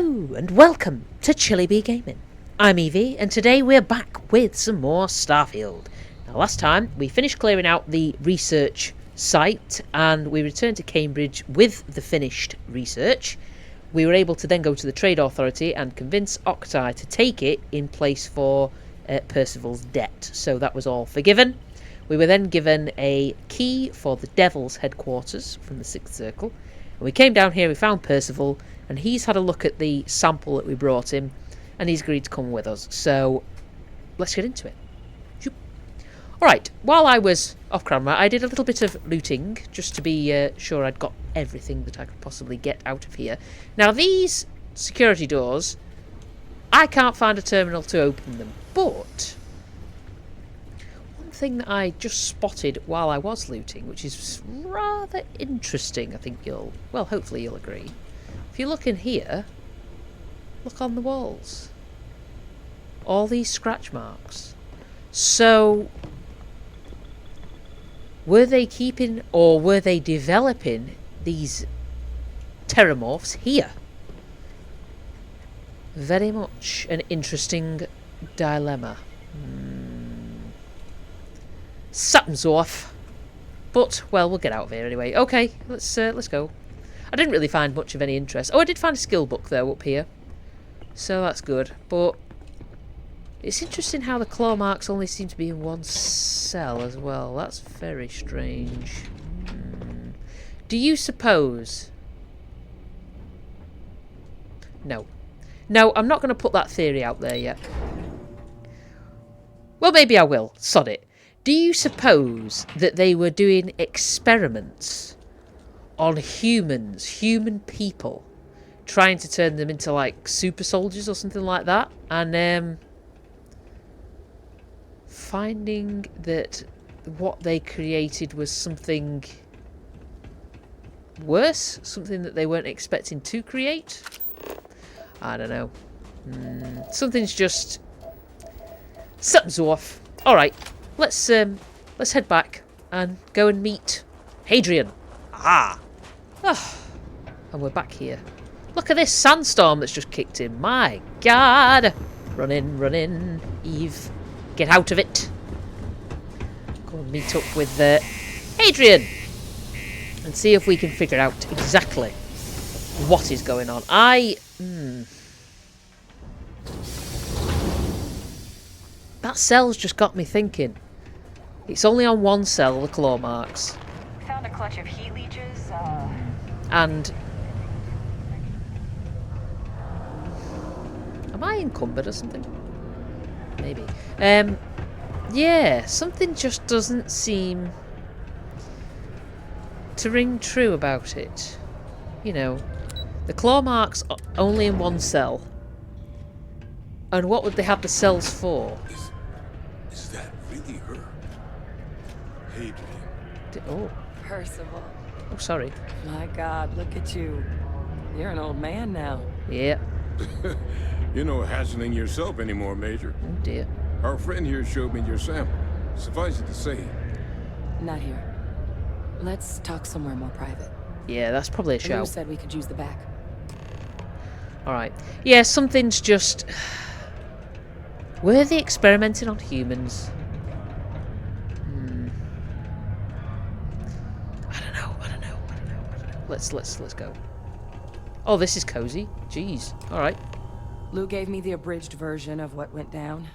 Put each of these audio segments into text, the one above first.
Hello and welcome to Chili Bee Gaming. I'm Evie and today we're back with some more Starfield. Now last time we finished clearing out the research site and we returned to Cambridge with the finished research. We were able to then go to the Trade Authority and convince Octai to take it in place for Percival's debt. So that was all forgiven. We were then given a key for the Devil's headquarters from the Sixth Circle. And we came down here, we found Percival, and he's had a look at the sample that we brought him, and he's agreed to come with us. So let's get into it. Alright, while I was off camera, I did a little bit of looting, just to be sure I'd got everything that I could possibly get out of here. Now these security doors, I can't find a terminal to open them, but one thing that I just spotted while I was looting, which is rather interesting, I think hopefully you'll agree. If you look in here, look on the walls. All these scratch marks. So, were they keeping or were they developing these Terrormorphs here? Very much an interesting dilemma. Something's off. But, well, we'll get out of here anyway. Okay, let's go. I didn't really find much of any interest. Oh, I did find a skill book though up here. So that's good. But it's interesting how the claw marks only seem to be in one cell as well. That's very strange. Do you suppose... No. No, I'm not going to put that theory out there yet. Well, maybe I will. Sod it. Do you suppose that they were doing experiments on humans, human people, trying to turn them into like super soldiers or something like that, and finding that what they created was something worse, something that they weren't expecting to create? I don't know. Something's off. All right, let's head back and go and meet Hadrian. And we're back here. Look at this sandstorm that's just kicked in. My God. Run in, Eve. Get out of it. Go and meet up with Hadrian. And see if we can figure out exactly what is going on. That cell's just got me thinking. It's only on one cell, the claw marks. Found a clutch of heat leeches. And am I encumbered or something? Maybe. Yeah, something just doesn't seem to ring true about it. You know, the claw marks are only in one cell. And what would they have the cells for? Is that really her? Hadrian. Oh. Percival. Oh, sorry. My God, look at you. You're an old man now. Yeah. You're no hassling yourself anymore, Major. Oh dear. Our friend here showed me your sample. Suffice it to say. Not here. Let's talk somewhere more private. Yeah, that's probably a show. You said we could use the back. Alright. Yeah, something's just... Were they experimenting on humans? I don't know. Let's go. Oh, this is cozy. Jeez. Alright. Lou gave me the abridged version of what went down.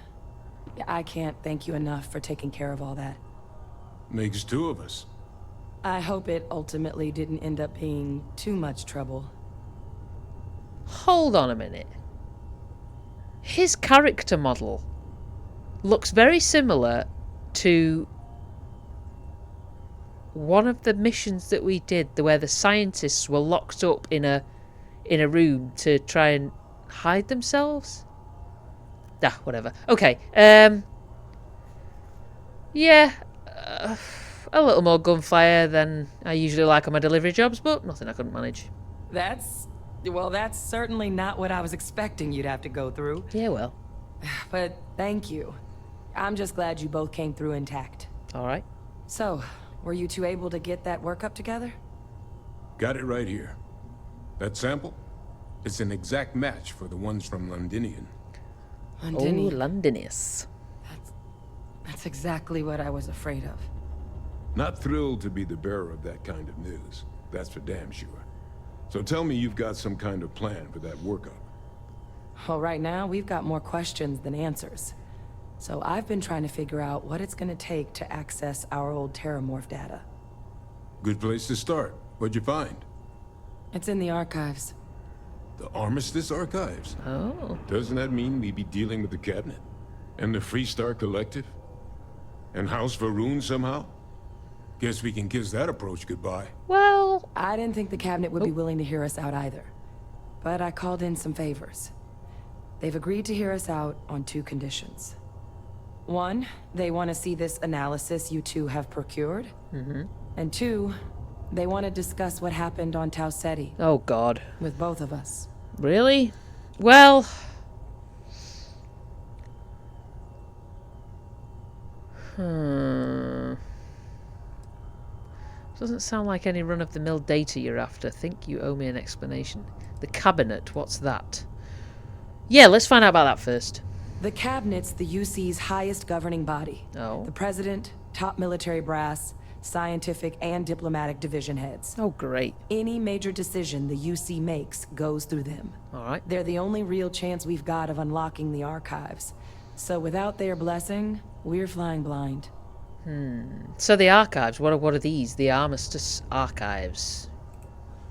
I can't thank you enough for taking care of all that. Makes two of us. I hope it ultimately didn't end up being too much trouble. Hold on a minute. His character model looks very similar to one of the missions that we did, where the scientists were locked up in a room to try and hide themselves. Whatever. Okay. Yeah. A little more gunfire than I usually like on my delivery jobs, but nothing I couldn't manage. That's certainly not what I was expecting you'd have to go through. Yeah, well. But thank you. I'm just glad you both came through intact. All right. So, were you two able to get that workup together? Got it right here. That sample? It's an exact match for the ones from Londinian. Oh, Londinian. Londinius. That's exactly what I was afraid of. Not thrilled to be the bearer of that kind of news. That's for damn sure. So tell me you've got some kind of plan for that workup. Well, right now, we've got more questions than answers. So I've been trying to figure out what it's gonna take to access our old Terrormorph data. Good place to start. What'd you find? It's in the archives. The Armistice Archives? Oh. Doesn't that mean we'd be dealing with the Cabinet? And the Freestar Collective? And House Varun somehow? Guess we can kiss that approach goodbye. Well, I didn't think the cabinet would be willing to hear us out either. But I called in some favors. They've agreed to hear us out on 2 conditions. 1, they want to see this analysis you two have procured. And 2, they want to discuss what happened on Tau Ceti oh God. with both of us. Really? Well... Doesn't sound like any run-of-the-mill data you're after. Think you owe me an explanation. The cabinet, what's that? Yeah, let's find out about that first. The cabinet's the UC's highest governing body. Oh. The president, top military brass, scientific and diplomatic division heads. Oh, great. Any major decision the UC makes goes through them. All right. They're the only real chance we've got of unlocking the archives. So without their blessing, we're flying blind. So the archives, what are these? The Armistice Archives.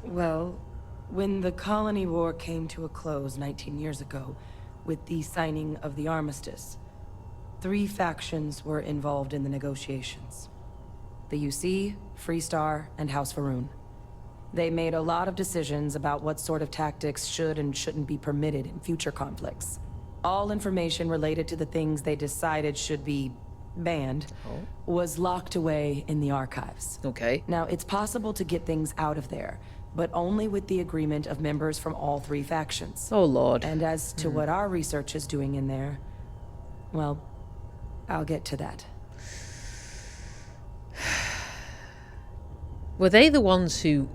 Well, when the colony war came to a close 19 years ago, with the signing of the armistice, 3 factions were involved in the negotiations. The UC, Freestar, and House Varun. They made a lot of decisions about what sort of tactics should and shouldn't be permitted in future conflicts. All information related to the things they decided should be banned was locked away in the archives. Okay. Now, it's possible to get things out of there, but only with the agreement of members from all 3 factions. Oh, Lord. And as to what our research is doing in there, well, I'll get to that. Were they the ones who...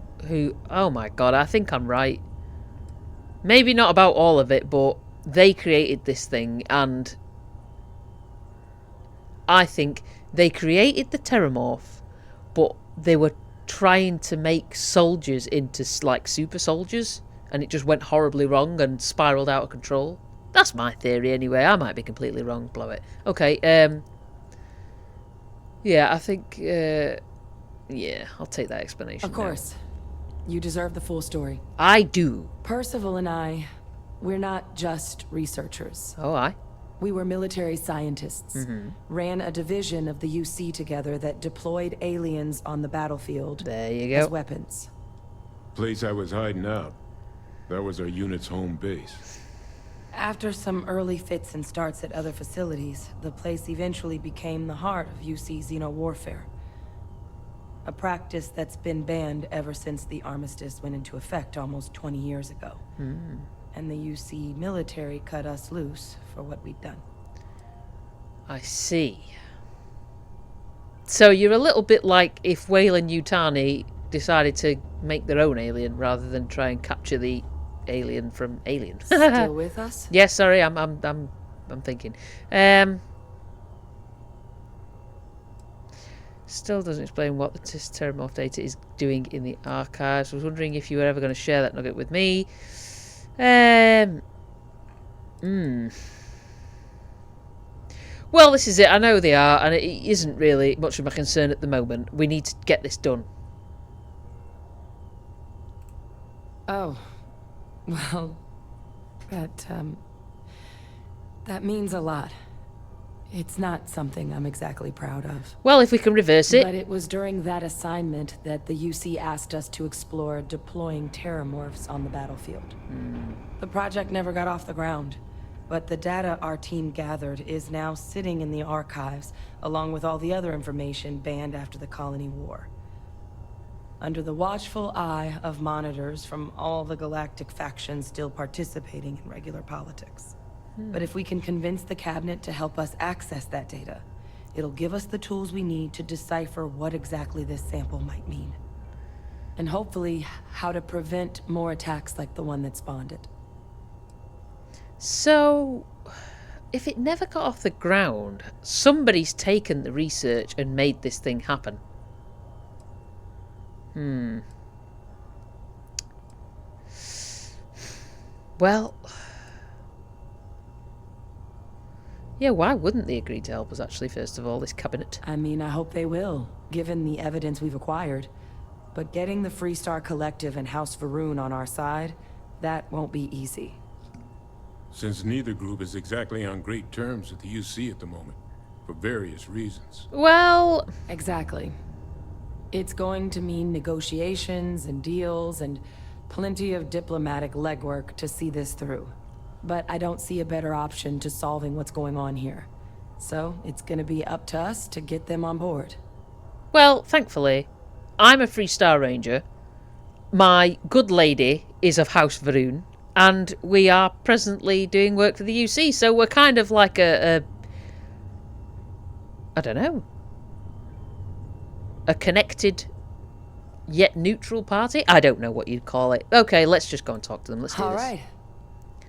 Oh, my God, I think I'm right. Maybe not about all of it, but they created this thing, and... I think they created the Terrormorph, but they were trying to make soldiers into, like, super soldiers, and it just went horribly wrong and spiraled out of control. That's my theory anyway. I might be completely wrong. Blow it. Okay, yeah, I think, yeah, I'll take that explanation. Of course. You deserve the full story. I do. Percival and I, we're not just researchers. Oh, aye. We were military scientists, ran a division of the UC together that deployed aliens on the battlefield There you as go. weapons. Place I was hiding out. That was our unit's home base. After some early fits and starts at other facilities, the place eventually became the heart of UC xeno-warfare. A practice that's been banned ever since the armistice went into effect almost 20 years ago. And the UC military cut us loose for what we'd done. I see. So you're a little bit like if Wayland Yutani decided to make their own alien rather than try and capture the alien from Alien. Still with us? Yes, sorry, I'm thinking. Still doesn't explain what the Terrormorph data is doing in the archives. I was wondering if you were ever going to share that nugget with me. Well, this is it. I know they are, and it isn't really much of a concern at the moment. We need to get this done. Oh. Well, that means a lot. It's not something I'm exactly proud of. Well, if we can reverse it. But it was during that assignment that the UC asked us to explore deploying Terrormorphs on the battlefield. The project never got off the ground, but the data our team gathered is now sitting in the archives, along with all the other information banned after the colony war. Under the watchful eye of monitors from all the galactic factions still participating in regular politics. But if we can convince the cabinet to help us access that data, it'll give us the tools we need to decipher what exactly this sample might mean. And hopefully, how to prevent more attacks like the one that spawned it. So, if it never got off the ground, somebody's taken the research and made this thing happen. Well, yeah, why wouldn't they agree to help us, actually, first of all, this cabinet? I mean, I hope they will, given the evidence we've acquired. But getting the Freestar Collective and House Varun on our side, that won't be easy. Since neither group is exactly on great terms with the UC at the moment, for various reasons. Well... Exactly. It's going to mean negotiations and deals and plenty of diplomatic legwork to see this through. But I don't see a better option to solving what's going on here. So it's gonna be up to us to get them on board. Well, thankfully, I'm a Freestar Ranger. My good lady is of House Varun. And we are presently doing work for the UC, so we're kind of like I don't know. A connected yet neutral party? I don't know what you'd call it. Okay, let's just go and talk to them. Let's do this. All right.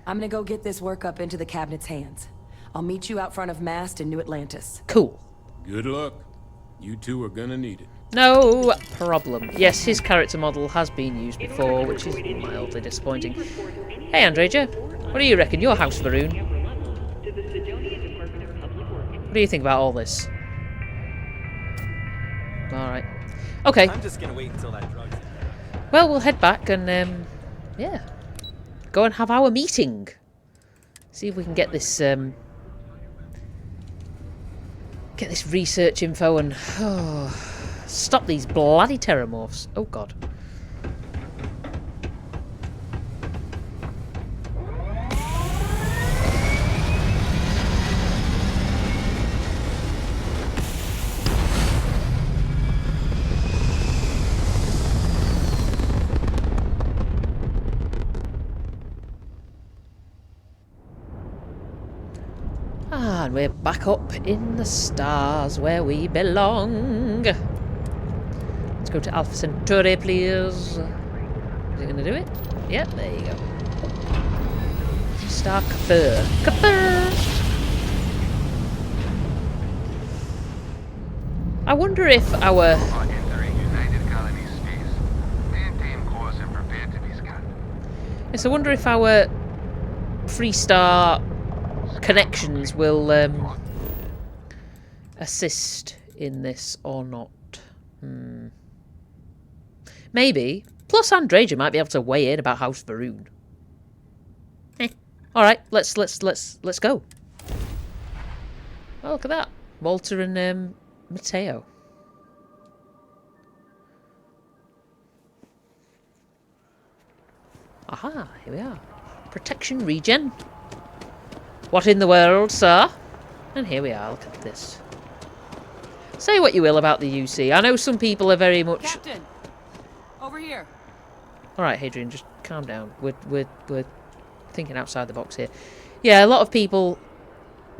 I'm gonna go get this work up into the cabinet's hands. I'll meet you out front of Mast in New Atlantis. Cool. Good luck. You two are gonna need it. No problem. Yes, his character model has been used before, which is mildly disappointing. Hey, Andreja, what do you reckon? Your House Varun. What do you think about all this? Alright. Okay. I'm just gonna wait until that drug's in. Well, we'll head back and, yeah. Go and have our meeting. See if we can get this, get this research info and... stop these bloody Terrormorphs. Oh, God. And we're back up in the stars where we belong. Let's go to Alpha Centauri, please. Is it going to do it? Yep, there you go. Star Kafir. Kafir! I wonder if our... Yes, I wonder if our Freestar connections will assist in this or not. Maybe. Plus, Andreja might be able to weigh in about House Varun. All right, let's go. Oh, look at that, Walter and Mateo. Aha, here we are. Protection regen. What in the world, sir? And here we are, look at this. Say what you will about the UC. I know some people are very much... Captain! Over here! Alright, Hadrian, just calm down. We're thinking outside the box here. Yeah, a lot of people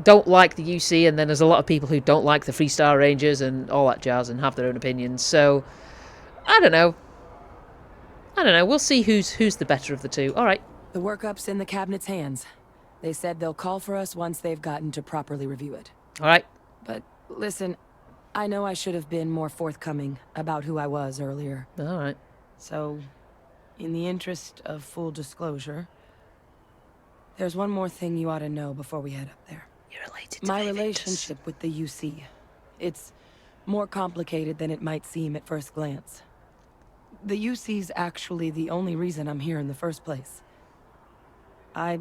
don't like the UC, and then there's a lot of people who don't like the Freestar Rangers and all that jazz and have their own opinions. So, I don't know. We'll see who's the better of the two. Alright. The workup's in the cabinet's hands. They said they'll call for us once they've gotten to properly review it. Alright. But listen, I know I should have been more forthcoming about who I was earlier. Alright. So, in the interest of full disclosure, there's one more thing you ought to know before we head up there. You're related to My David. relationship with the UC. It's more complicated than it might seem at first glance. The UC's actually the only reason I'm here in the first place. I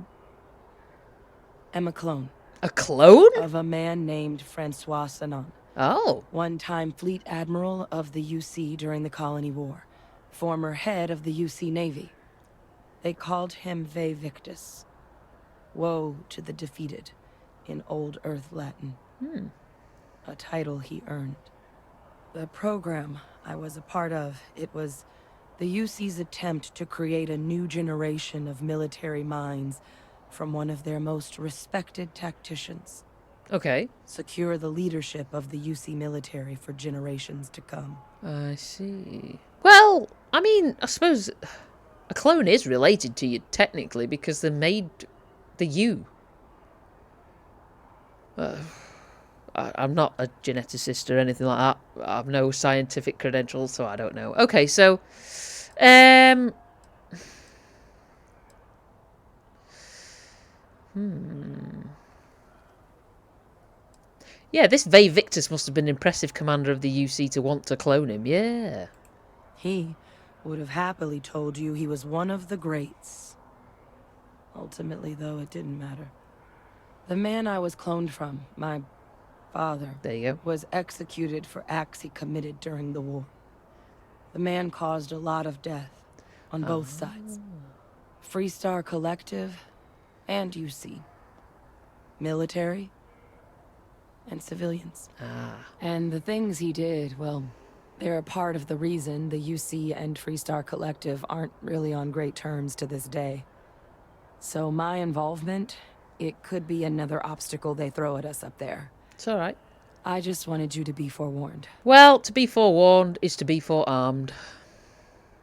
am a clone. A clone? Of a man named Francois Sanon. Oh. One-time fleet admiral of the UC during the Colony War. Former head of the UC Navy. They called him Ve Victus. Woe to the defeated, in Old Earth Latin. A title he earned. The program I was a part of, it was the UC's attempt to create a new generation of military minds from one of their most respected tacticians. Okay. Secure the leadership of the UC military for generations to come. I see. Well, I mean, I suppose a clone is related to you technically because they made the you. I'm not a geneticist or anything like that. I have no scientific credentials, so I don't know. Okay, so, yeah, this Vae Victus must have been an impressive commander of the UC to want to clone him. Yeah. He would have happily told you he was one of the greats. Ultimately, though, it didn't matter. The man I was cloned from, my father, There you go. was executed for acts he committed during the war. The man caused a lot of death on both sides. Freestar Collective and UC. Military and civilians. And the things he did, well, they're a part of the reason the UC and Freestar Collective aren't really on great terms to this day. So my involvement, it could be another obstacle they throw at us up there. It's all right. I just wanted you to be forewarned. Well, to be forewarned is to be forearmed.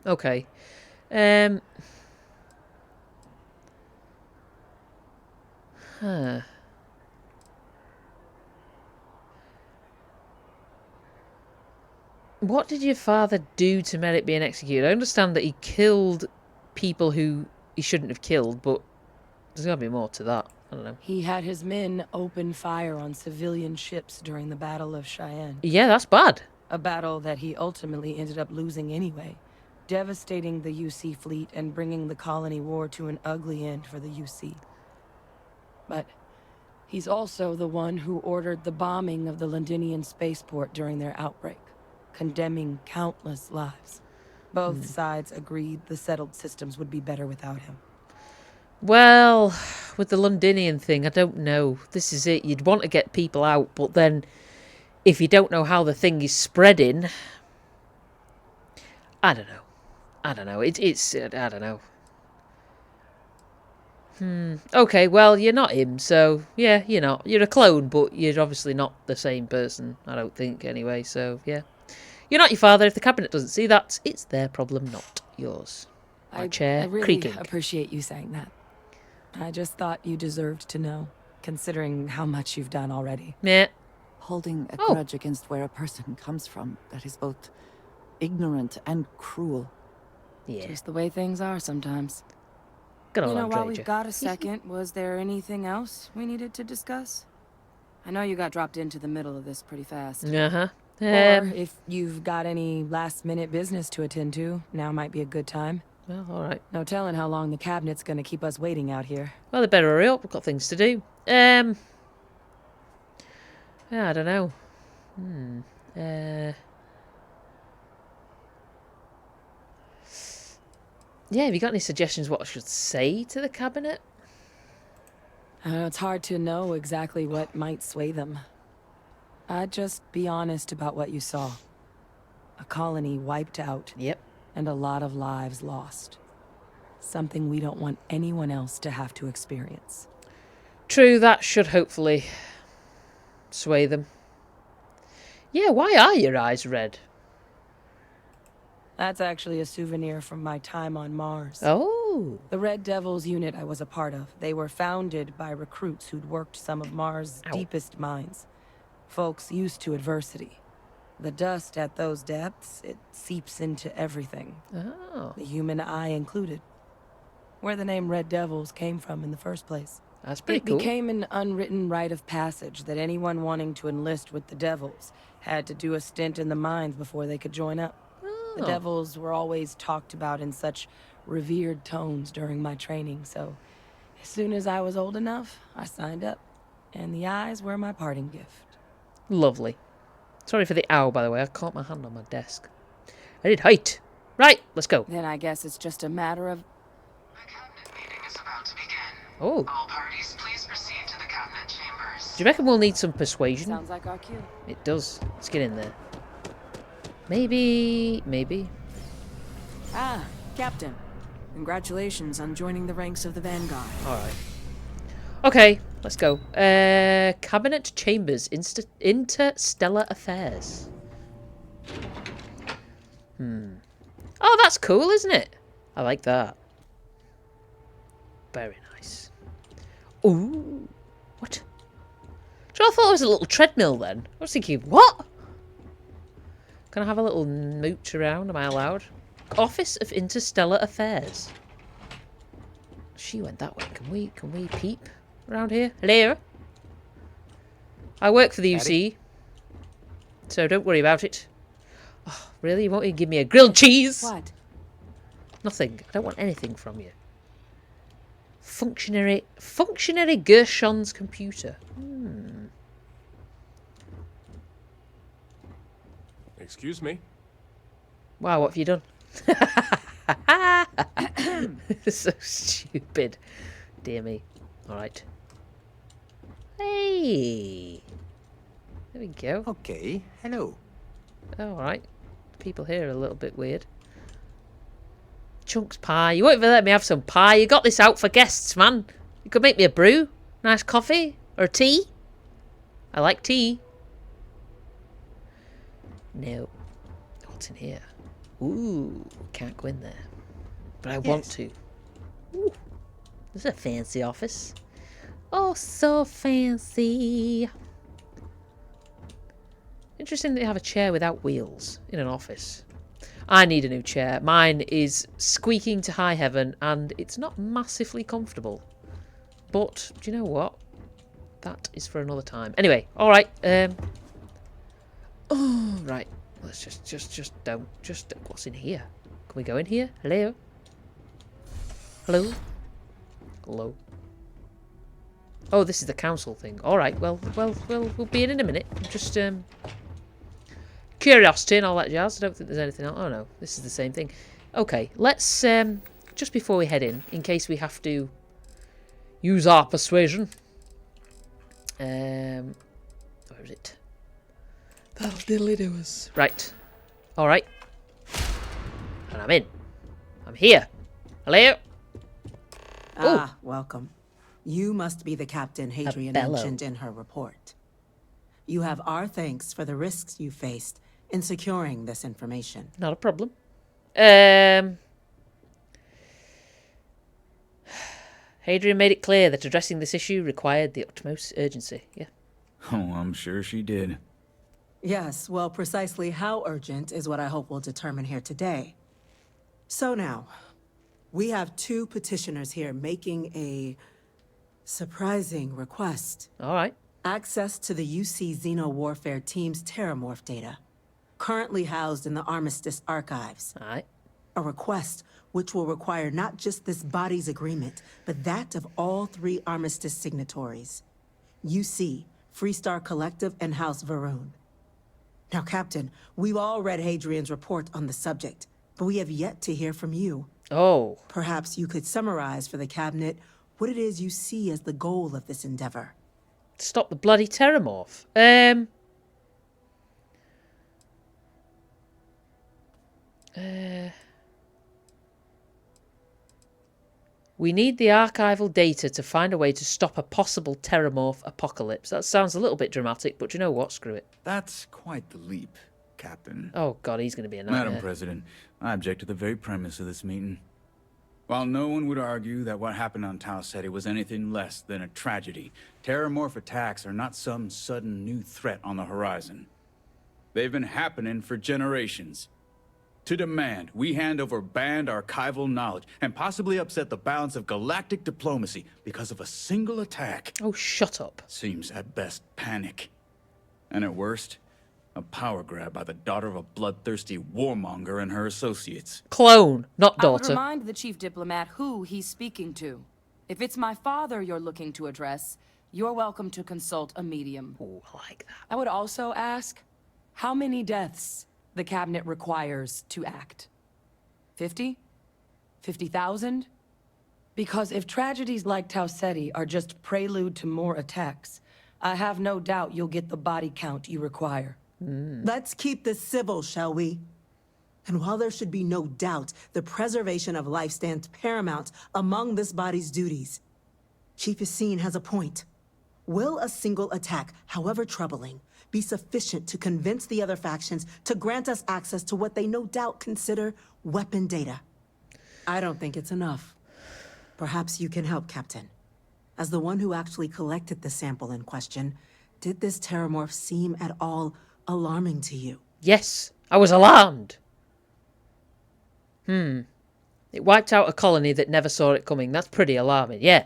Okay. Huh. What did your father do to merit being executed? I understand that he killed people who he shouldn't have killed, but there's got to be more to that. I don't know. He had his men open fire on civilian ships during the Battle of Cheyenne. Yeah, that's bad. A battle that he ultimately ended up losing anyway, devastating the UC fleet and bringing the colony war to an ugly end for the UC. But he's also the one who ordered the bombing of the Londinian spaceport during their outbreak, condemning countless lives. Both sides agreed the settled systems would be better without him. Well, with the Londinian thing, I don't know. This is it. You'd want to get people out, but then if you don't know how the thing is spreading, I don't know. I don't know. It's I don't know. Okay, well, you're not him, so yeah, you're not. You're a clone, but you're obviously not the same person, I don't think, anyway, so yeah. You're not your father. If the cabinet doesn't see that, it's their problem, not yours. My chair I really creaking. appreciate you saying that. I just thought you deserved to know, considering how much you've done already. Yeah. Holding a Oh. grudge against where a person comes from, that is both ignorant and cruel. Yeah. Just the way things are sometimes. Got a You know, long while Drager. we've got a second, was there anything else we needed to discuss? I know you got dropped into the middle of this pretty fast. Uh-huh. Or if you've got any last-minute business to attend to, now might be a good time. Well, all right. No telling how long the cabinet's gonna keep us waiting out here. Well, they better hurry up. We've got things to do. Yeah, I don't know. Yeah, have you got any suggestions what I should say to the cabinet? It's hard to know exactly what might sway them. I'd just be honest about what you saw. A colony wiped out, Yep. and a lot of lives lost. Something we don't want anyone else to have to experience. True, that should hopefully sway them. Yeah, why are your eyes red? That's actually a souvenir from my time on Mars. Oh. The Red Devils unit I was a part of. They were founded by recruits who'd worked some of Mars' Ow. deepest mines. Folks used to adversity. The dust at those depths, it seeps into everything. Oh. The human eye included. Where the name Red Devils came from in the first place. That's pretty It cool. became an unwritten rite of passage that anyone wanting to enlist with the Devils had to do a stint in the mines before they could join up. The Oh. Devils were always talked about in such revered tones during my training, so as soon as I was old enough, I signed up. And the eyes were my parting gift. Lovely. Sorry for the owl, by the way. I caught my hand on my desk. I did height. Right, let's go. Then I guess it's just a matter of... The cabinet meeting is about to begin. Oh. All parties, please proceed to the cabinet chambers. Do you reckon we'll need some persuasion? Sounds like our cue. It does. Let's get in there. Maybe. Ah, Captain. Congratulations on joining the ranks of the Vanguard. Alright. Okay, let's go. Cabinet Chambers, Interstellar Affairs. Oh, that's cool, isn't it? I like that. Very nice. Ooh. What? So I thought it was a little treadmill then. I was thinking, what? Can I have a little mooch around? Am I allowed? Office of Interstellar Affairs. She went that way. Can we peep around here? Hello? I work for the UC. So don't worry about it. Oh, really? You won't even give me a grilled cheese? What? Nothing. I don't want anything from you. Functionary Gershon's computer. Excuse me. Wow, what have you done? So stupid. Dear me. Alright. Hey! There we go. Okay, hello. Oh, alright. People here are a little bit weird. Chunks pie. You won't even let me have some pie. You got this out for guests, man. You could make me a brew. Nice coffee. Or tea. I like tea. No. What's in here? Ooh. Can't go in there. But I want to. Ooh. This is a fancy office. Oh, so fancy. Interesting that you have a chair without wheels in an office. I need a new chair. Mine is squeaking to high heaven and it's not massively comfortable. But, do you know what? That is for another time. Anyway, alright. Oh, right. Let's just don't. What's in here? Can we go in here? Hello? Hello? Hello? Oh, this is the council thing. Alright, well, we'll be in a minute. Just, curiosity and all that jazz. I don't think there's anything else. Oh, no. This is the same thing. Okay, let's, just before we head in case we have to use our persuasion. Where is it? That'll diddly do us. Right. Alright. And I'm in. I'm here. Hello? Ah, welcome. You must be the captain Hadrian bellow. mentioned in her report. You have our thanks for the risks you faced in securing this information. Not a problem. Hadrian made it clear that addressing this issue required the utmost urgency. Yeah. Oh, I'm sure she did. Yes, well, precisely how urgent is what I hope we'll determine here today. So now, we have two petitioners here making a surprising request. All right. Access to the UC Xeno Warfare Team's Terrormorph data, currently housed in the Armistice archives. All right. A request which will require not just this body's agreement, but that of all three Armistice signatories. UC, Freestar Collective, and House Varun. Now, Captain, we've all read Hadrian's report on the subject, but we have yet to hear from you. Oh. Perhaps you could summarize for the Cabinet what it is you see as the goal of this endeavor. Stop the bloody Terrormorph. We need the archival data to find a way to stop a possible Terrormorph apocalypse. That sounds a little bit dramatic, but you know what? Screw it. That's quite the leap, Captain. Oh, God, he's going to be a nightmare. Madam President, I object to the very premise of this meeting. While no one would argue that what happened on Tau Ceti was anything less than a tragedy, Terrormorph attacks are not some sudden new threat on the horizon. They've been happening for generations. To demand we hand over banned archival knowledge and possibly upset the balance of galactic diplomacy because of a single attack Oh, shut up. seems at best panic. And at worst, a power grab by the daughter of a bloodthirsty warmonger and her associates. Clone, not I would daughter. remind the chief diplomat who he's speaking to. If it's my father you're looking to address, you're welcome to consult a medium. Oh, I like that. I would also ask, how many deaths the Cabinet requires to act? 50? 50,000? Because if tragedies like Tau Ceti are just prelude to more attacks, I have no doubt you'll get the body count you require. Let's keep this civil, shall we? And while there should be no doubt the preservation of life stands paramount among this body's duties, Chief Yassine has a point. Will a single attack, however troubling, be sufficient to convince the other factions to grant us access to what they no doubt consider weapon data? I don't think it's enough. Perhaps you can help, Captain. As the one who actually collected the sample in question, did this Terrormorph seem at all alarming to you? Yes, I was alarmed. It wiped out a colony that never saw it coming. That's pretty alarming, yeah.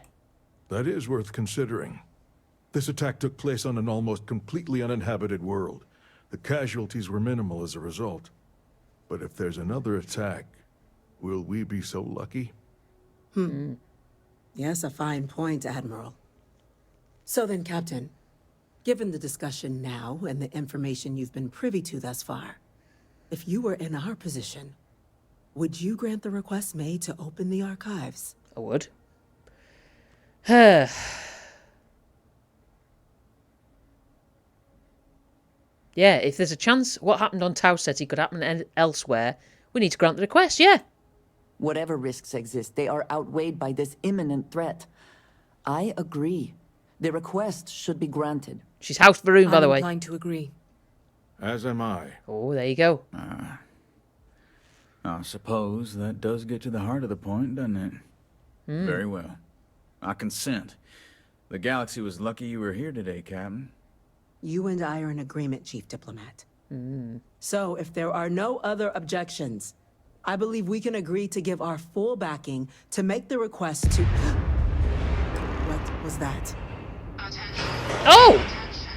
That is worth considering. This attack took place on an almost completely uninhabited world. The casualties were minimal as a result. But if there's another attack, will we be so lucky? Yes, a fine point, Admiral. So then, Captain, given the discussion now and the information you've been privy to thus far, if you were in our position, would you grant the request made to open the archives? I would. Yeah, if there's a chance what happened on Tau Ceti could happen elsewhere, we need to grant the request, yeah. Whatever risks exist, they are outweighed by this imminent threat. I agree. The request should be granted. She's House Varun, by the way. I'm inclined to agree. As am I. Oh, there you go. I suppose that does get to the heart of the point, doesn't it? Very well. I consent. The galaxy was lucky you were here today, Captain. You and I are in agreement, Chief Diplomat. So, if there are no other objections, I believe we can agree to give our full backing to make the request to... What was that? Attention. Oh! Attention.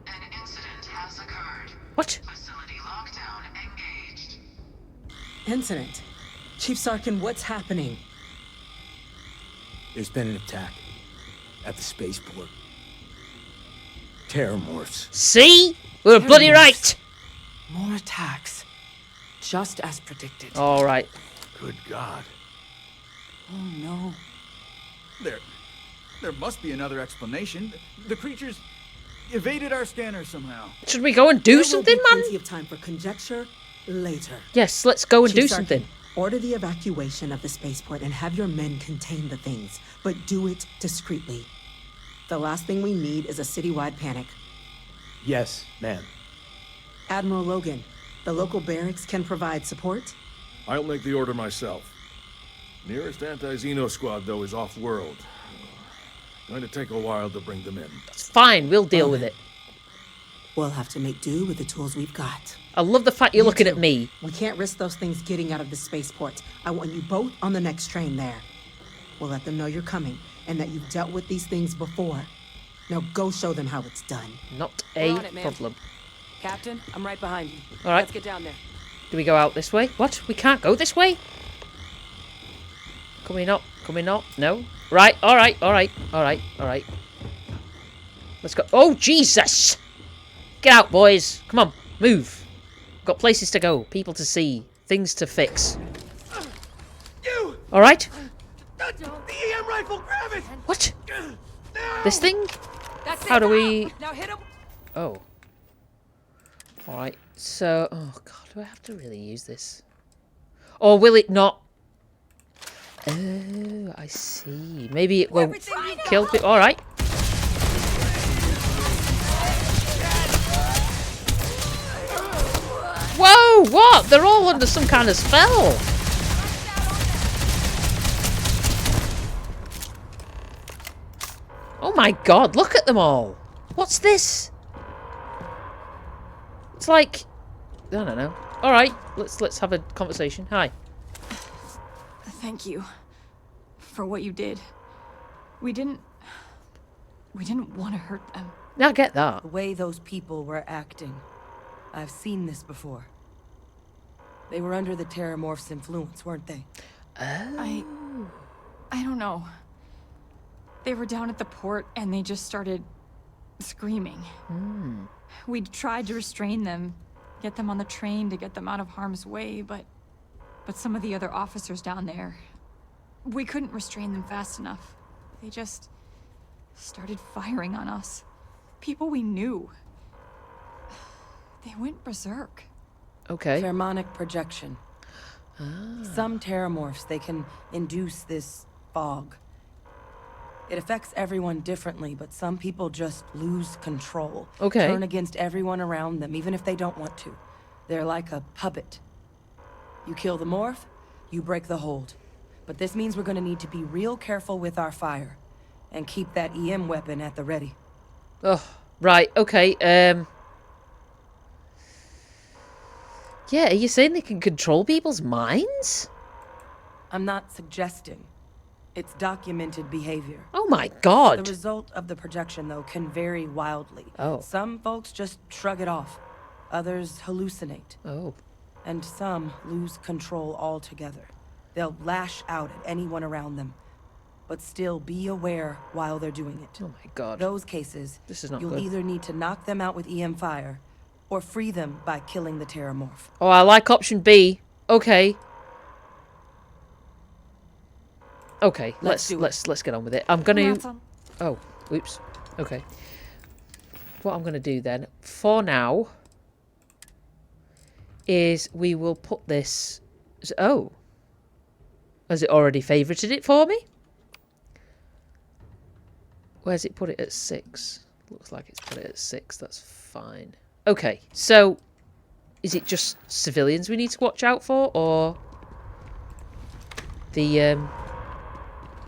An incident has occurred. What? Facility lockdown engaged. Incident. Chief Sarkin, what's happening? There's been an attack at the spaceport. Terrormorphs. See? We were bloody right! More attacks. Just as predicted. Alright. Good God. Oh no. There must be another explanation. The creatures evaded our scanner somehow. Should we go and do something, There will be man? plenty of time for conjecture later. Yes, let's go and Chief do Sarkin, something. Order the evacuation of the spaceport and have your men contain the things, but do it discreetly. The last thing we need is a citywide panic. Yes, ma'am. Admiral Logan, the local barracks can provide support? I'll make the order myself. Nearest anti-Xeno squad, though, is off-world. Going to take a while to bring them in. It's fine, we'll deal with it. We'll have to make do with the tools we've got. I love the fact you're looking at too. me. We can't risk those things getting out of the spaceport. I want you both on the next train there. We'll let them know you're coming and that you've dealt with these things before. Now go show them how it's done. Not We're a on it, man. problem. Captain, I'm right behind you. All right. Let's get down there. Do we go out this way? What? We can't go this way? Can we not? Can we not? No? Right, alright, alright, alright, alright. Let's go. Oh, Jesus! Get out, boys. Come on, move. Got places to go, people to see, things to fix. Alright? The EM rifle, grab it! What? This thing? How do we... Now hit him. Oh. Alright, so... Oh, God, do I have to really use this? Or will it not? Oh, I see. Maybe it won't kill people. Alright. Whoa, what? They're all under some kind of spell. Oh my God, look at them all. What's this? It's like... I don't know. Alright, let's have a conversation. Hi. Thank you for what you did. We didn't want to hurt them. I get that. The way those people were acting. I've seen this before. They were under the Terrormorphs' influence, weren't they? I don't know. They were down at the port and they just started screaming. We tried to restrain them, get them on the train to get them out of harm's way, but some of the other officers down there, we couldn't restrain them fast enough. They just started firing on us. People we knew. They went berserk. Okay. Pheromonic projection. Some Terrormorphs, they can induce this fog. It affects everyone differently, but some people just lose control. Okay. Turn against everyone around them, even if they don't want to. They're like a puppet. You kill the morph, you break the hold. But this means we're gonna need to be real careful with our fire. And keep that EM weapon at the ready. Oh, right, okay, yeah, are you saying they can control people's minds? I'm not suggesting. It's documented behavior. Oh my god! The result of the projection, though, can vary wildly. Oh. Some folks just shrug it off. Others hallucinate. Oh. And some lose control altogether. They'll lash out at anyone around them. But still be aware while they're doing it. Oh my god. Those cases, This is not you'll good. either need to knock them out with EM fire, or free them by killing the Terrormorph. Oh, I like option B. Okay. Okay, let's get on with it. I'm gonna... Oh, oops. Okay. What I'm gonna do then, for now, is we will put this... Oh. Has it already favorited it for me? Where's it put it at 6? Looks like it's put it at 6. That's fine. Okay, so is it just civilians we need to watch out for, or the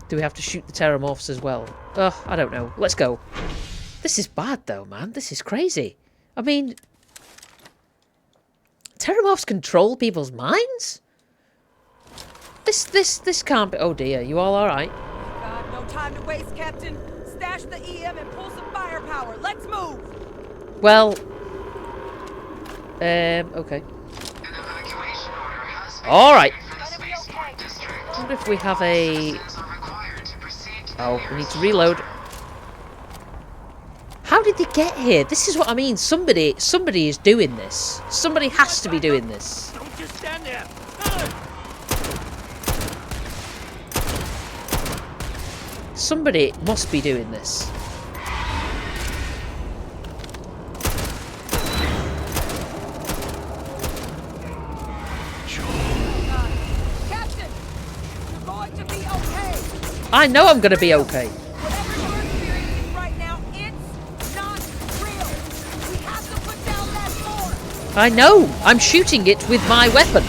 do we have to shoot the Terrormorphs as well? Ugh, I don't know. Let's go. This is bad though, man. This is crazy. I mean, Terrormorphs control people's minds? This can't be... Oh dear, you all alright? God, no time to waste, Captain. Stash the EM and pull some firepower. Let's move. Well, okay. Alright. I wonder if we have a... Oh, we need to reload. How did they get here? This is what I mean. Somebody is doing this. Somebody has to be doing this. Don't just stand there. Somebody must be doing this. Captain, you're going to be okay. I know I'm going to be okay. Whatever you're experiencing right now, it's not real. We have to put down that force. I know. I'm shooting it with my weapon.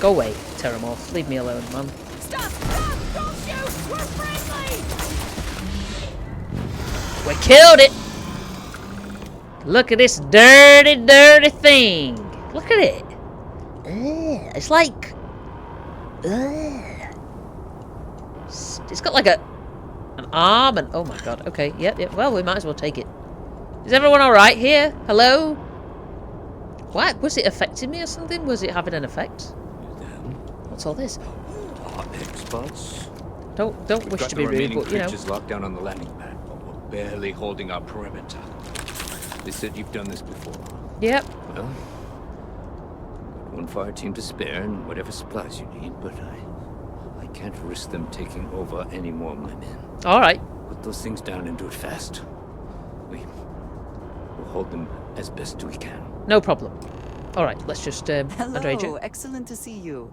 Go away, Terrormorph. Leave me alone, man. Stop! Stop! Don't shoot! We're friendly! We killed it. Look at this dirty, dirty thing. Look at it. Ugh, it's like... Ugh. It's got like an arm and... Oh my god. Okay, yep. Well, we might as well take it. Is everyone alright here? Hello? What? Was it affecting me or something? Was it having an effect? What's all this? Experts. Don't wish to be rude, but you know. Creatures locked down on the landing pad, but we're barely holding our perimeter. They said you've done this before. Yep. Well, got one fire team to spare and whatever supplies you need, but I can't risk them taking over any more of my men. All right. Put those things down and do it fast. We'll hold them as best we can. No problem. All right, let's just Hello, Andreja. excellent to see you.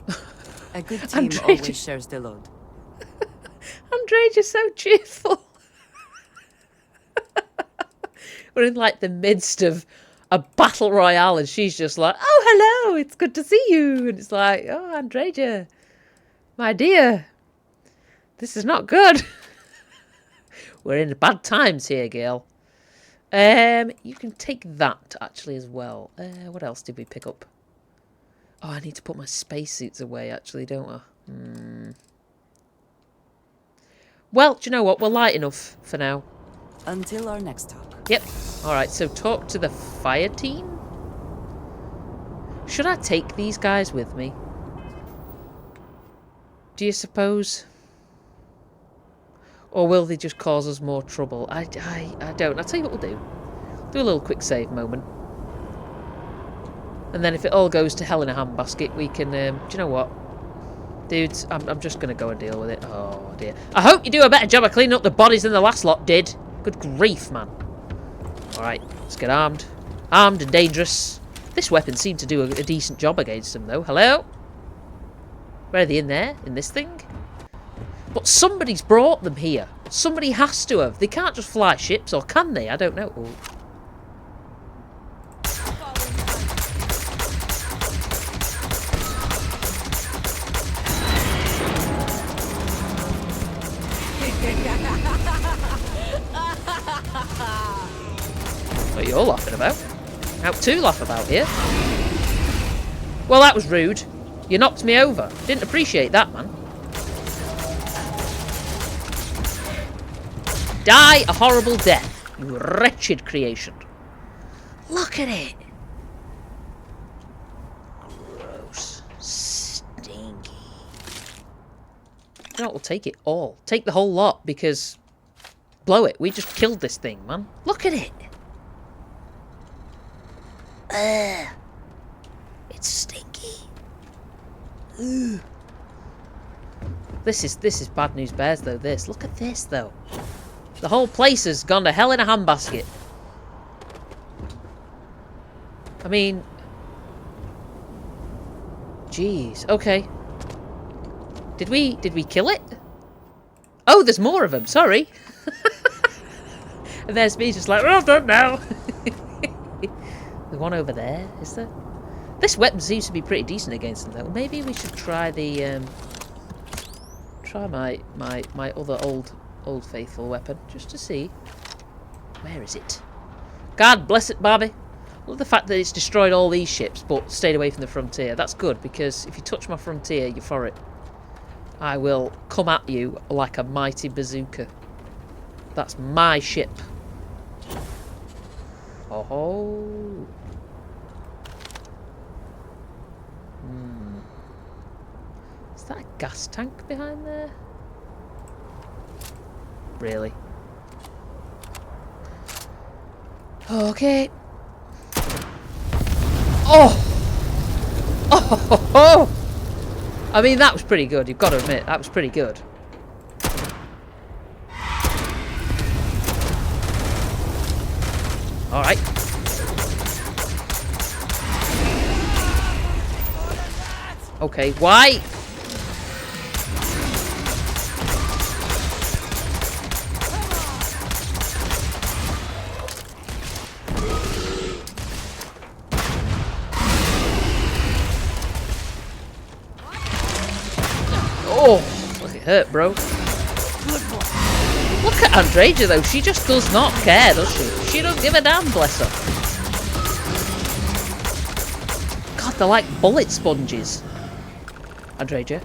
A good team Andreja. always shares the load. Andreja's so cheerful. We're in like the midst of a battle royale and she's just like, oh, hello, it's good to see you. And it's like, oh, Andreja, my dear, this is not good. We're in bad times here, girl. You can take that actually as well. What else did we pick up? Oh, I need to put my spacesuits away actually, don't I? Well, do you know what? We're light enough for now. Until our next talk. Yep. Alright, so talk to the fire team? Should I take these guys with me? Do you suppose? Or will they just cause us more trouble? I don't. I'll tell you what we'll do. Do a little quick save moment. And then if it all goes to hell in a handbasket, we can... do you know what? Dudes, I'm just going to go and deal with it. Oh, dear. I hope you do a better job of cleaning up the bodies than the last lot did. Good grief, man. Alright, let's get armed. Armed and dangerous. This weapon seemed to do a decent job against them, though. Hello? Where are they in there? In this thing? But somebody's brought them here. Somebody has to have. They can't just fly ships, or can they? I don't know. Ooh. What are you all laughing about? Out to laugh about here. Well, that was rude. You knocked me over. Didn't appreciate that, man. Die a horrible death, you wretched creation. Look at it. Gross. Stinky. You know what, we'll take it all. Take the whole lot, because... Blow it. We just killed this thing, man. Look at it. It's stinky. Ugh. This is bad news bears, though, this. Look at this, though. The whole place has gone to hell in a handbasket. I mean... Jeez. Okay. Did we kill it? Oh, there's more of them. Sorry. And there's me just like, well done now. The one over there, is there? This weapon seems to be pretty decent against them, though. Maybe we should try the... Try my other old faithful weapon, just to see. Where is it? God bless it, Barbie. I love the fact that it's destroyed all these ships, but stayed away from the frontier. That's good, because if you touch my frontier, you're for it. I will come at you like a mighty bazooka. That's my ship. Oh. Is that a gas tank behind there? Really? Okay. Oh! Oh! I mean, that was pretty good. You've got to admit, that was pretty good. All right. Okay, why? Oh, look, it hurt, bro. Look at Andreja, though. She just does not care, does she? She don't give a damn, bless her. God, they're like bullet sponges. Andreja,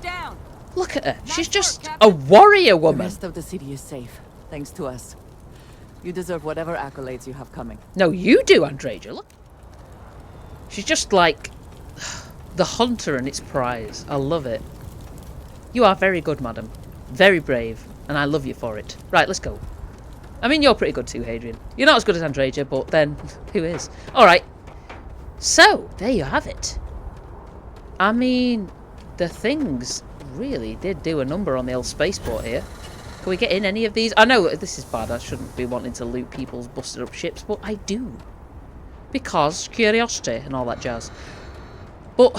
down. Look at her. She's just a warrior woman. The rest of the city is safe, thanks to us. You deserve whatever accolades you have coming. No, you do, Andreja. Look. She's just like the hunter and its prize. I love it. You are very good, madam. Very brave. And I love you for it. Right, let's go. I mean, you're pretty good too, Hadrian. You're not as good as Andreja, but then, who is? Alright. So, there you have it. I mean, the things really did do a number on the old spaceport here. Can we get in any of these? I know this is bad. I shouldn't be wanting to loot people's busted up ships, but I do. Because curiosity and all that jazz. But...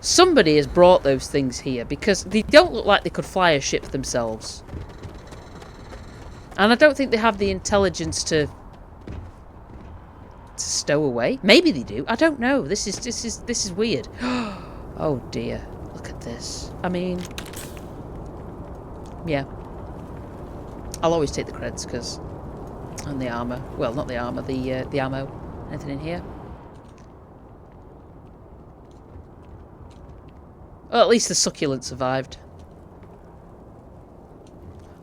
somebody has brought those things here because they don't look like they could fly a ship themselves. And I don't think they have the intelligence to stow away. Maybe they do. I don't know. This is weird. Oh dear. Look at this. I mean, yeah. I'll always take the creds because and the armor. Well, not the armor, the ammo. Anything in here? Well, at least the succulent survived.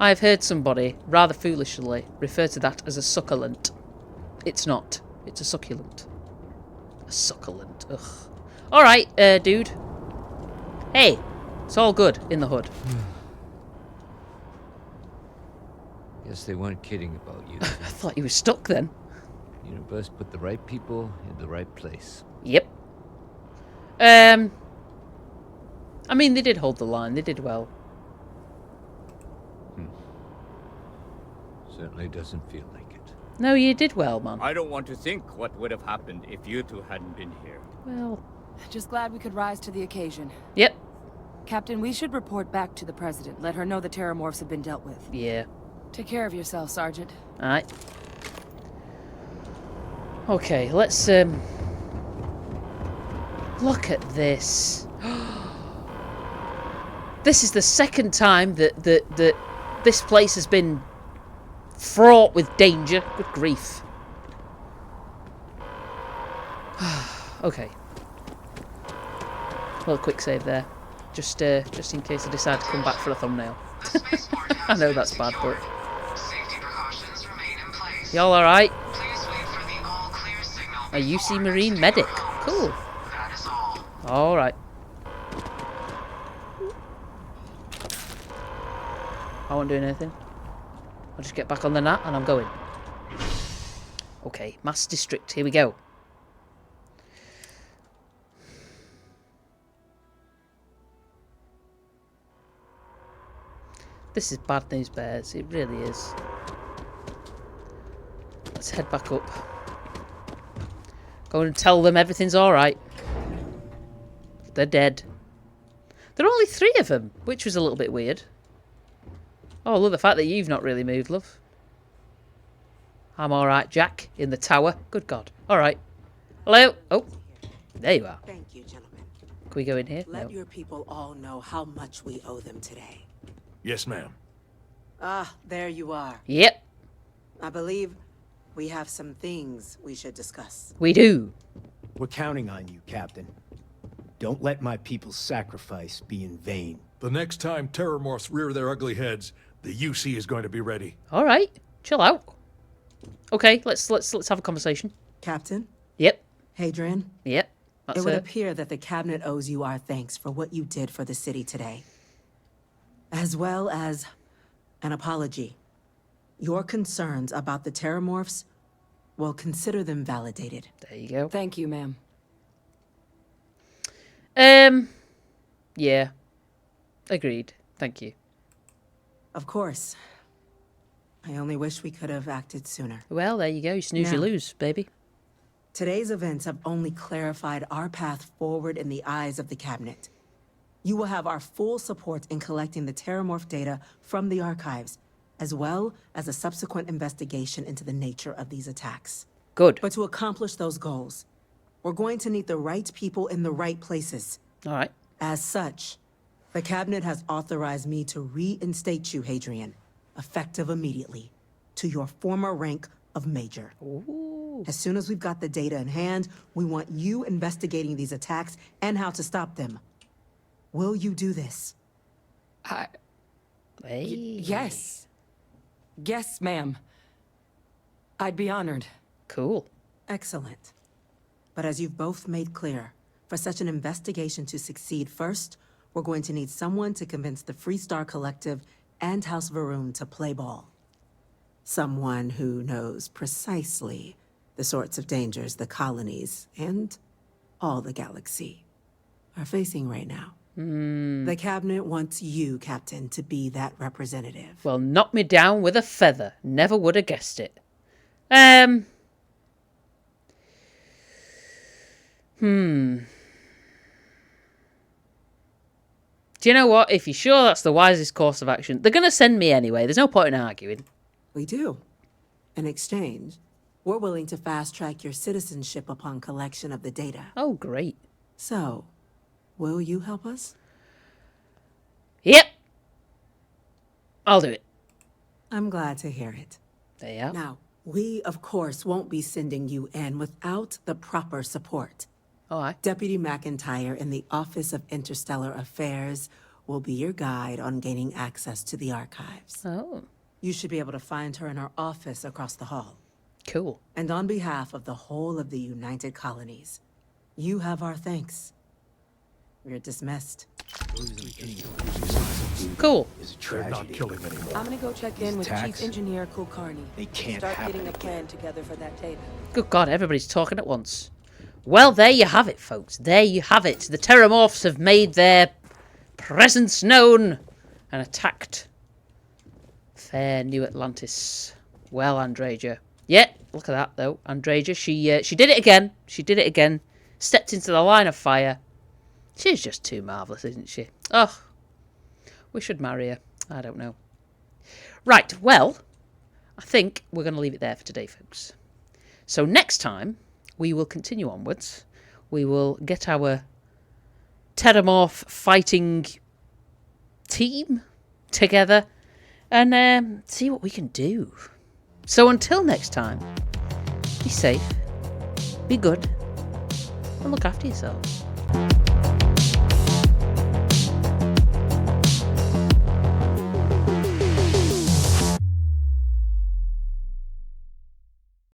I have heard somebody, rather foolishly, refer to that as a succulent. It's not. It's a succulent. A succulent. Ugh. Alright, dude. Hey, it's all good in the hood. Guess they weren't kidding about you. I thought you were stuck then. Universe put the right people in the right place. Yep. I mean, they did hold the line. They did well. Certainly doesn't feel like it. No, you did well, man. I don't want to think what would have happened if you two hadn't been here. Well... Just glad we could rise to the occasion. Yep. Captain, we should report back to the President. Let her know the Terrormorphs have been dealt with. Yeah. Take care of yourself, Sergeant. Alright. Okay, let's look at this. This is the second time that this place has been fraught with danger. Good grief. Okay. A little quick save there. Just in case I decide to come back for a thumbnail. I know that's bad, but... Y'all alright? A UC Marine medic. Cool. Alright. I won't do anything. I'll just get back on the nat and I'm going. Okay, Mass District, here we go. This is bad news, bears. It really is. Let's head back up. Go and tell them everything's alright. They're dead. There are only 3 of them, which was a little bit weird. Oh, look, the fact that you've not really moved, love. I'm alright, Jack, in the tower. Good God. Alright. Hello? Oh, there you are. Thank you, gentlemen. Can we go in here? Let No. your people all know how much we owe them today. Yes, ma'am. Ah, there you are. Yep, I believe we have some things we should discuss. we do. We're counting on you, Captain. Don't let my people's sacrifice be in vain. The next time Terrormorphs rear their ugly heads, the UC is going to be ready. Alright, chill out. Okay, let's have a conversation. Captain? Yep, Hadrian? yep. That's It would it. appear that the Cabinet owes you our thanks for what you did for the city today. As well as an apology. Your concerns about the Terrormorphs, well, consider them validated. There you go. Thank you, ma'am. Yeah. Agreed. Thank you. Of course. I only wish we could have acted sooner. Well, there you go. You snooze, you Now- lose, baby. Today's events have only clarified our path forward in the eyes of the Cabinet. You will have our full support in collecting the Terrormorph data from the archives, as well as a subsequent investigation into the nature of these attacks. Good. But to accomplish those goals, we're going to need the right people in the right places. All right. As such, the Cabinet has authorized me to reinstate you, Hadrian, effective immediately, to your former rank of Major. Ooh. As soon as we've got the data in hand, we want you investigating these attacks and how to stop them. Will you do this? Hey. Yes. Yes, ma'am. I'd be honored. Cool. Excellent. But as you've both made clear, for such an investigation to succeed first, we're going to need someone to convince the Freestar Collective and House Varun to play ball. Someone who knows precisely the sorts of dangers the colonies and all the galaxy are facing right now. The Cabinet wants you, Captain, to be that representative. Well, knock me down with a feather. Never would have guessed it. Do you know what? If you're sure that's the wisest course of action, they're going to send me anyway. There's no point in arguing. We do. In exchange, we're willing to fast-track your citizenship upon collection of the data. Oh, great. So, will you help us? Yep. I'll do it. I'm glad to hear it. There you are. Now, we, of course, won't be sending you in without the proper support. All right. Deputy McIntyre in the Office of Interstellar Affairs will be your guide on gaining access to the archives. Oh, You should be able to find her in her office across the hall. cool. And on behalf of the whole of the United Colonies, you have our thanks. You're dismissed. Cool. Is a They're not tragedy. killing anyone. I'm gonna go check in with Attacks? Chief Engineer Kulkarni. They can't Start happen getting a again. plan together for that data. Good God, everybody's talking at once. Well, there you have it, folks. There you have it. The Terrormorphs have made their presence known and attacked fair New Atlantis. Well, Andreja. Yeah, look at that, though. Andreja, she did it again. She did it again. Stepped into the line of fire. She's just too marvellous, isn't she? Oh, we should marry her. I don't know. Right, well, I think we're going to leave it there for today, folks. So next time, we will continue onwards. We will get our Terrormorph fighting team together and see what we can do. So until next time, be safe, be good, and look after yourselves.